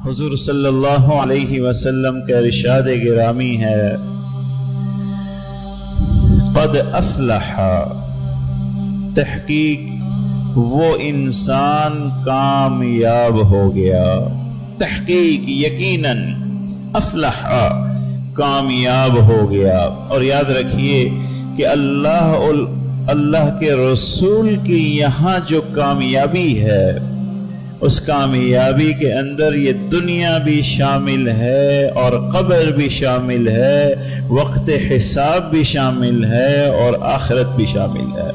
حضور صلی اللہ علیہ وسلم کا ارشاد گرامی ہے، قد افلح، تحقیق وہ انسان کامیاب ہو گیا، تحقیق یقیناً افلح کامیاب ہو گیا۔ اور یاد رکھیے کہ اللہ کے رسول کی یہاں جو کامیابی ہے، اس کامیابی کے اندر یہ دنیا بھی شامل ہے اور قبر بھی شامل ہے، وقت حساب بھی شامل ہے اور آخرت بھی شامل ہے۔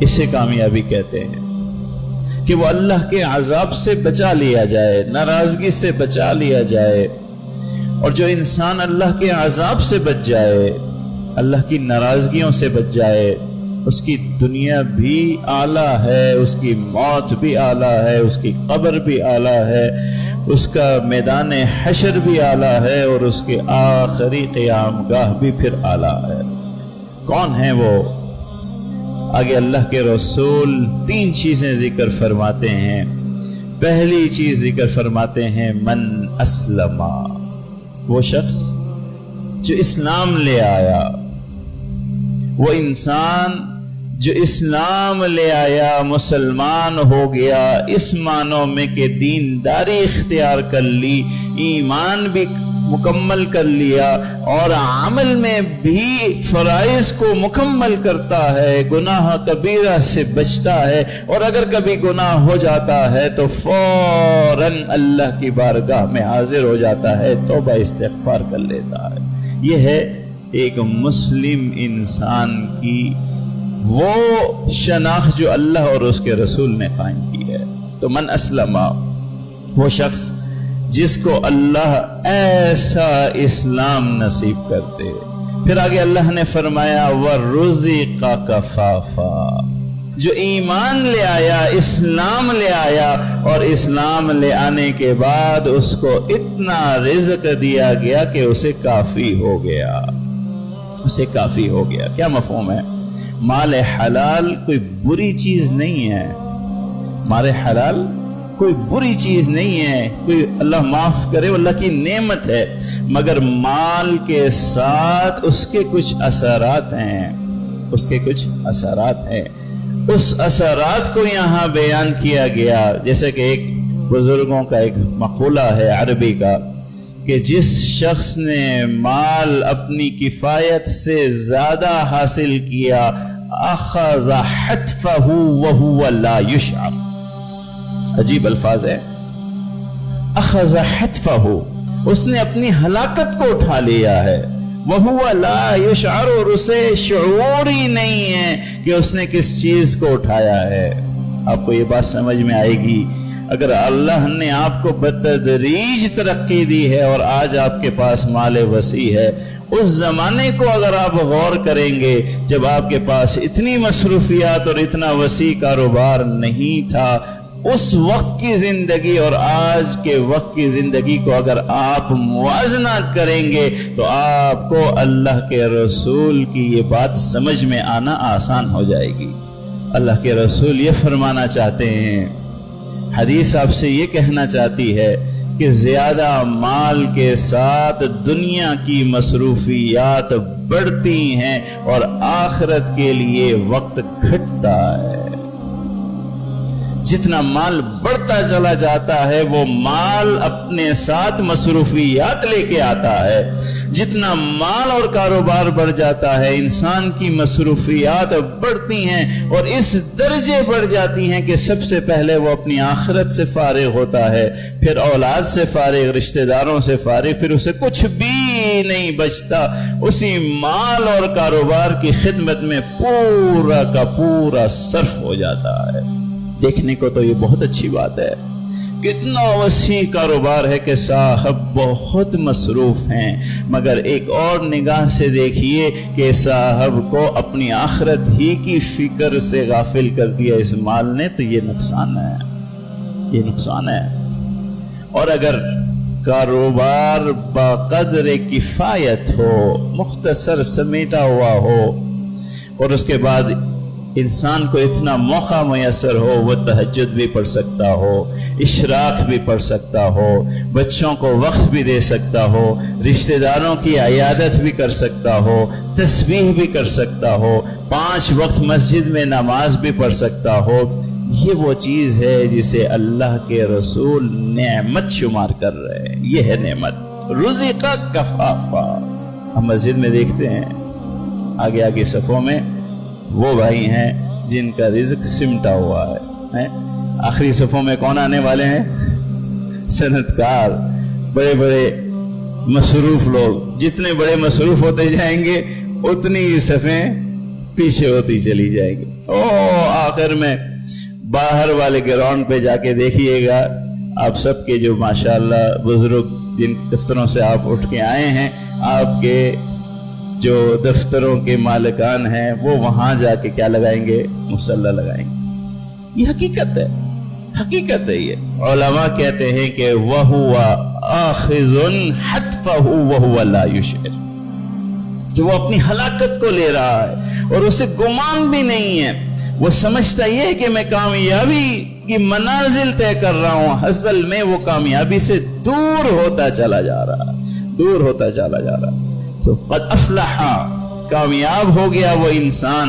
اسے کامیابی کہتے ہیں کہ وہ اللہ کے عذاب سے بچا لیا جائے، ناراضگی سے بچا لیا جائے۔ اور جو انسان اللہ کے عذاب سے بچ جائے، اللہ کی ناراضگیوں سے بچ جائے، اس کی دنیا بھی اعلیٰ ہے، اس کی موت بھی اعلیٰ ہے، اس کی قبر بھی اعلیٰ ہے، اس کا میدان حشر بھی اعلیٰ ہے اور اس کے آخری قیام گاہ بھی پھر اعلیٰ ہے۔ کون ہیں وہ؟ آگے اللہ کے رسول 3 چیزیں ذکر فرماتے ہیں۔ پہلی چیز ذکر فرماتے ہیں من اسلم، وہ شخص جو اسلام لے آیا، وہ انسان جو اسلام لے آیا، مسلمان ہو گیا، اس معنوں میں کہ دینداری اختیار کر لی، ایمان بھی مکمل کر لیا اور عمل میں بھی فرائض کو مکمل کرتا ہے، گناہ کبیرہ سے بچتا ہے، اور اگر کبھی گناہ ہو جاتا ہے تو فوراً اللہ کی بارگاہ میں حاضر ہو جاتا ہے، توبہ استغفار کر لیتا ہے۔ یہ ہے ایک مسلم انسان کی وہ شناخت جو اللہ اور اس کے رسول نے قائم کی ہے۔ تو من اسلم، وہ شخص جس کو اللہ ایسا اسلام نصیب کرتے۔ پھر آگے اللہ نے فرمایا وَرُزِقَ كَفَافًا، جو ایمان لے آیا، اسلام لے آیا، اور اسلام لے آنے کے بعد اس کو اتنا رزق دیا گیا کہ اسے کافی ہو گیا، اسے کافی ہو گیا۔ کیا مفہوم ہے؟ مال حلال کوئی بری چیز نہیں ہے، مال حلال کوئی بری چیز نہیں ہے، کوئی اللہ معاف کرے اللہ کی نعمت ہے، مگر مال کے ساتھ اس کے کچھ اثرات ہیں، اس کے کچھ اثرات ہیں۔ اس اثرات کو یہاں بیان کیا گیا، جیسے کہ ایک بزرگوں کا ایک مقولہ ہے عربی کا کہ جس شخص نے مال اپنی کفایت سے زیادہ حاصل کیا اخذ حتفہ وہو لا یشعر، عجیب الفاظ ہے، اخذ حتفہ، اس نے اپنی ہلاکت کو اٹھا لیا ہے، وہو لا یشعر، اور اسے شعور ہی نہیں ہے کہ اس نے کس چیز کو اٹھایا ہے۔ آپ کو یہ بات سمجھ میں آئے گی اگر اللہ نے آپ کو بتدریج ترقی دی ہے اور آج آپ کے پاس مال وسیع ہے، اس زمانے کو اگر آپ غور کریں گے جب آپ کے پاس اتنی مصروفیات اور اتنا وسیع کاروبار نہیں تھا، اس وقت کی زندگی اور آج کے وقت کی زندگی کو اگر آپ موازنہ کریں گے تو آپ کو اللہ کے رسول کی یہ بات سمجھ میں آنا آسان ہو جائے گی۔ اللہ کے رسول یہ فرمانا چاہتے ہیں، حدیث آپ سے یہ کہنا چاہتی ہے کہ زیادہ مال کے ساتھ دنیا کی مصروفیات بڑھتی ہیں اور آخرت کے لیے وقت گھٹتا ہے۔ جتنا مال بڑھتا چلا جاتا ہے وہ مال اپنے ساتھ مصروفیات لے کے آتا ہے، جتنا مال اور کاروبار بڑھ جاتا ہے انسان کی مصروفیات بڑھتی ہیں اور اس درجے بڑھ جاتی ہیں کہ سب سے پہلے وہ اپنی آخرت سے فارغ ہوتا ہے، پھر اولاد سے فارغ، رشتہ داروں سے فارغ، پھر اسے کچھ بھی نہیں بچتا، اسی مال اور کاروبار کی خدمت میں پورا کا پورا صرف ہو جاتا ہے۔ دیکھنے کو تو یہ بہت اچھی بات ہے، کتنا وسیع کاروبار ہے کہ صاحب بہت مصروف ہیں، مگر ایک اور نگاہ سے دیکھیے کہ صاحب کو اپنی آخرت ہی کی فکر سے غافل کر دیا اس مال نے، تو یہ نقصان ہے، یہ نقصان ہے۔ اور اگر کاروبار بقدر کفایت ہو، مختصر سمیٹا ہوا ہو، اور اس کے بعد انسان کو اتنا موقع میسر ہو وہ تہجد بھی پڑھ سکتا ہو، اشراق بھی پڑھ سکتا ہو، بچوں کو وقت بھی دے سکتا ہو، رشتہ داروں کی عیادت بھی کر سکتا ہو، تسبیح بھی کر سکتا ہو، 5 وقت مسجد میں نماز بھی پڑھ سکتا ہو، یہ وہ چیز ہے جسے اللہ کے رسول نعمت شمار کر رہے ہیں۔ یہ ہے نعمت، رزق کفافا۔ ہم مسجد میں دیکھتے ہیں آگے آگے صفوں میں وہ بھائی ہیں جن کا رزق سمٹا ہوا ہے۔ آخری صفوں میں کون آنے والے ہیں؟ صنعت کار، بڑے بڑے مصروف لوگ۔ جتنے بڑے مصروف ہوتے جائیں گے اتنی ہی صفیں پیچھے ہوتی چلی جائیں گی۔ آخر میں باہر والے گراؤنڈ پہ جا کے دیکھیے گا، آپ سب کے جو ماشاءاللہ بزرگ جن دفتروں سے آپ اٹھ کے آئے ہیں، آپ کے جو دفتروں کے مالکان ہیں وہ وہاں جا کے کیا لگائیں گے؟ مصلی لگائیں گے۔ یہ حقیقت ہے، حقیقت ہے۔ یہ علماء کہتے ہیں کہ وَهُوَ آخِذٌ حَتْفَهُ وَهُوَ لَا يُشْعِرُ، کہ وہ اپنی ہلاکت کو لے رہا ہے اور اسے گمان بھی نہیں ہے، وہ سمجھتا یہ ہے کہ میں کامیابی کی منازل طے کر رہا ہوں، اصل میں وہ کامیابی سے دور ہوتا چلا جا رہا ہے، دور ہوتا چلا جا رہا ہے۔ تو قد افلح، کامیاب ہو گیا وہ انسان،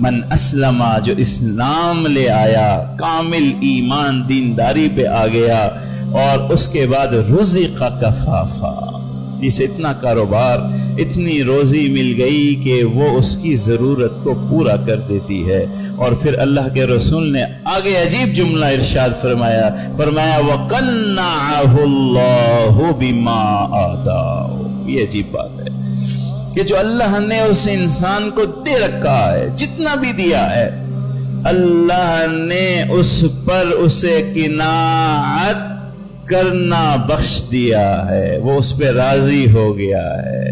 من اسلم، جو اسلام لے آیا، کامل ایمان دینداری پہ آ گیا، اور اس کے بعد رزق کفافا، جسے اتنا کاروبار، اتنی روزی مل گئی کہ وہ اس کی ضرورت کو پورا کر دیتی ہے۔ اور پھر اللہ کے رسول نے آگے عجیب جملہ ارشاد فرمایا وَقَنَّعَهُ اللَّهُ بِمَا آتَاهُ۔ یہ عجیب بات ہے کہ جو اللہ نے اس انسان کو دے رکھا ہے، جتنا بھی دیا ہے، اللہ نے اس پر اسے قناعت کرنا بخش دیا ہے، وہ اس پہ راضی ہو گیا ہے،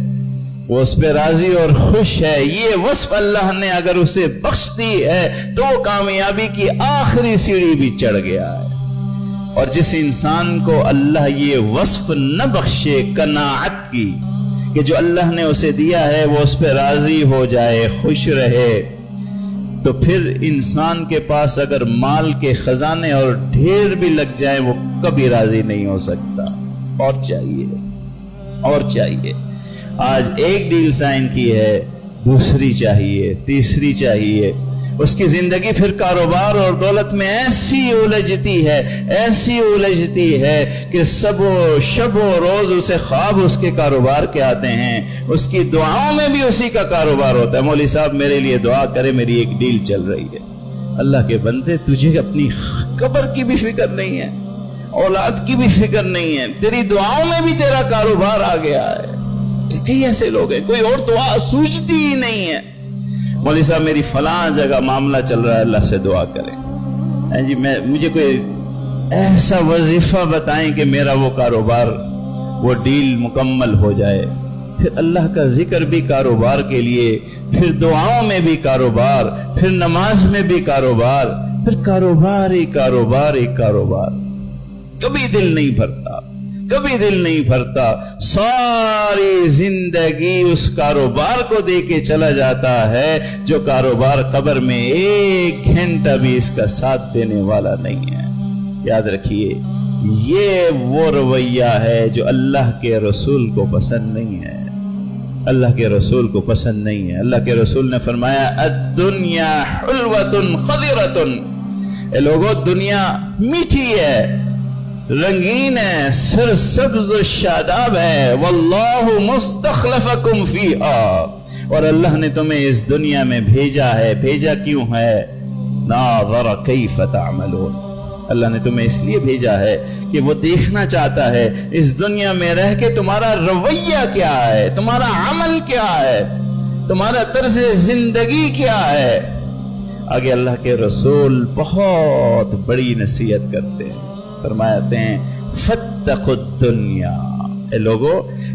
وہ اس پہ راضی اور خوش ہے۔ یہ وصف اللہ نے اگر اسے بخش دی ہے تو وہ کامیابی کی آخری سیڑھی بھی چڑھ گیا ہے۔ اور جس انسان کو اللہ یہ وصف نہ بخشے قناعت کی، کہ جو اللہ نے اسے دیا ہے وہ اس پہ راضی ہو جائے، خوش رہے، تو پھر انسان کے پاس اگر مال کے خزانے اور ڈھیر بھی لگ جائیں وہ کبھی راضی نہیں ہو سکتا، اور چاہیے، اور چاہیے۔ آج ایک ڈیل سائن کی ہے، دوسری چاہیے، تیسری چاہیے، اس کی زندگی پھر کاروبار اور دولت میں ایسی الجھتی ہے، ایسی الجھتی ہے کہ سب و شب و روز اسے خواب اس کے کاروبار کے آتے ہیں، اس کی دعاؤں میں بھی اسی کا کاروبار ہوتا ہے۔ مولوی صاحب میرے لیے دعا کرے، میری ایک ڈیل چل رہی ہے۔ اللہ کے بندے، تجھے اپنی قبر کی بھی فکر نہیں ہے، اولاد کی بھی فکر نہیں ہے، تیری دعاؤں میں بھی تیرا کاروبار آ گیا ہے۔ کئی ایسے لوگ ہیں کوئی اور دعا سوچتی ہی نہیں ہے۔ مولوی صاحب میری فلاں جگہ معاملہ چل رہا ہے، اللہ سے دعا کریں جی، مجھے کوئی ایسا وظیفہ بتائیں کہ میرا وہ کاروبار، وہ ڈیل مکمل ہو جائے۔ پھر اللہ کا ذکر بھی کاروبار کے لیے، پھر دعاؤں میں بھی کاروبار، پھر نماز میں بھی کاروبار، پھر کاروبار ہی کاروبار ہی کاروبار۔ کبھی دل نہیں بھرتا، کبھی دل نہیں بھرتا، ساری زندگی اس کاروبار کو دے کے چلا جاتا ہے جو کاروبار قبر میں 1 گھنٹہ بھی اس کا ساتھ دینے والا نہیں ہے۔ یاد رکھیے، یہ وہ رویہ ہے جو اللہ کے رسول کو پسند نہیں ہے، اللہ کے رسول کو پسند نہیں ہے۔ اللہ کے رسول نے فرمایا الدنیا حلوۃ خضرۃ، اے لوگو دنیا میٹھی ہے، رنگین ہے، سرسبز و شاداب ہے، واللہ مستخلفکم فیہا، اور اللہ نے تمہیں اس دنیا میں بھیجا ہے۔ بھیجا کیوں ہے؟ ناظر کیف تعملون، اللہ نے تمہیں اس لیے بھیجا ہے کہ وہ دیکھنا چاہتا ہے اس دنیا میں رہ کے تمہارا رویہ کیا ہے، تمہارا عمل کیا ہے، تمہارا طرز زندگی کیا ہے۔ آگے اللہ کے رسول بہت بڑی نصیحت کرتے ہیں، فرماتے ہیں فاتقوا الدنیا، اے لوگو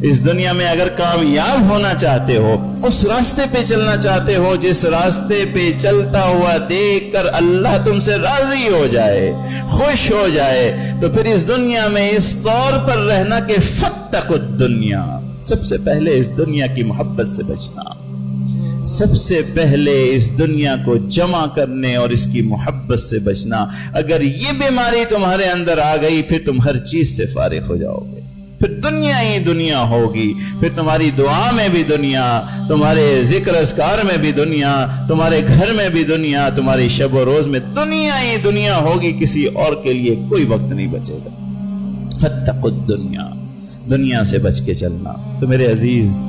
اس دنیا میں اگر کامیاب ہونا چاہتے ہو، اس راستے پہ چلنا چاہتے ہو جس راستے پہ چلتا ہوا دیکھ کر اللہ تم سے راضی ہو جائے، خوش ہو جائے، تو پھر اس دنیا میں اس طور پر رہنا کہ فاتقوا الدنیا، سب سے پہلے اس دنیا کی محبت سے بچنا، سب سے پہلے اس دنیا کو جمع کرنے اور اس کی محبت سے بچنا. اگر یہ بیماری تمہارے اندر آ گئی پھر تم ہر چیز سے فارغ ہو جاؤ گے. پھر دنیا ہی دنیا ہوگی. پھر تمہاری دعا میں بھی دنیا, تمہارے ذکر اذکار میں بھی دنیا, تمہارے گھر میں بھی دنیا, تمہاری شب و روز میں دنیا ہی دنیا ہوگی. کسی اور کے لیے کوئی وقت نہیں بچے گا. فاتقوا الدنیا, دنیا سے بچ کے چلنا. تو میرے عزیز,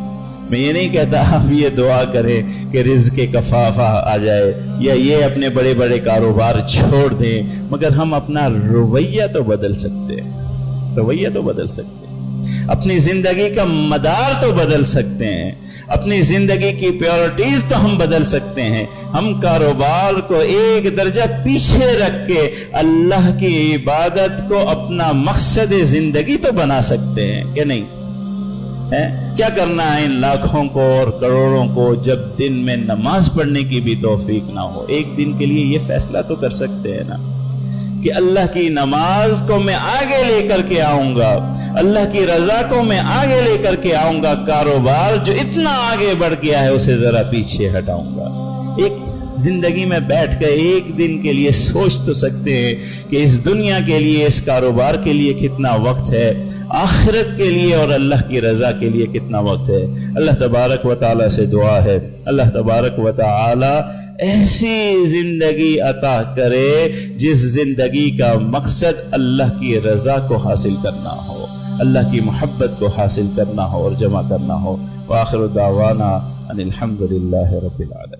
میں یہ نہیں کہتا آپ یہ دعا کریں کہ رزق کفافہ آ جائے یا یہ اپنے بڑے بڑے کاروبار چھوڑ دیں, مگر ہم اپنا رویہ تو بدل سکتے ہیں. رویہ تو بدل سکتے ہیں. اپنی زندگی کا مدار تو بدل سکتے ہیں. اپنی زندگی کی پیورٹیز تو ہم بدل سکتے ہیں. ہم کاروبار کو ایک درجہ پیچھے رکھ کے اللہ کی عبادت کو اپنا مقصد زندگی تو بنا سکتے ہیں کہ نہیں؟ کیا کرنا ہے ان لاکھوں کو اور کروڑوں کو جب دن میں نماز پڑھنے کی بھی توفیق نہ ہو؟ ایک دن کے لیے یہ فیصلہ تو کر سکتے ہیں نا کہ اللہ کی نماز کو میں آگے لے کر کے آؤں گا, اللہ کی رضا کو میں آگے لے کر کے آؤں گا, کاروبار جو اتنا آگے بڑھ گیا ہے اسے ذرا پیچھے ہٹاؤں گا. ایک زندگی میں بیٹھ کر ایک دن کے لیے سوچ تو سکتے ہیں کہ اس دنیا کے لیے, اس کاروبار کے لیے کتنا وقت ہے, آخرت کے لیے اور اللہ کی رضا کے لیے کتنا وقت ہے. اللہ تبارک و تعالی سے دعا ہے, اللہ تبارک و تعالی ایسی زندگی عطا کرے جس زندگی کا مقصد اللہ کی رضا کو حاصل کرنا ہو, اللہ کی محبت کو حاصل کرنا ہو اور جمع کرنا ہو. وآخر دعوانا ان الحمد للہ رب العالمین.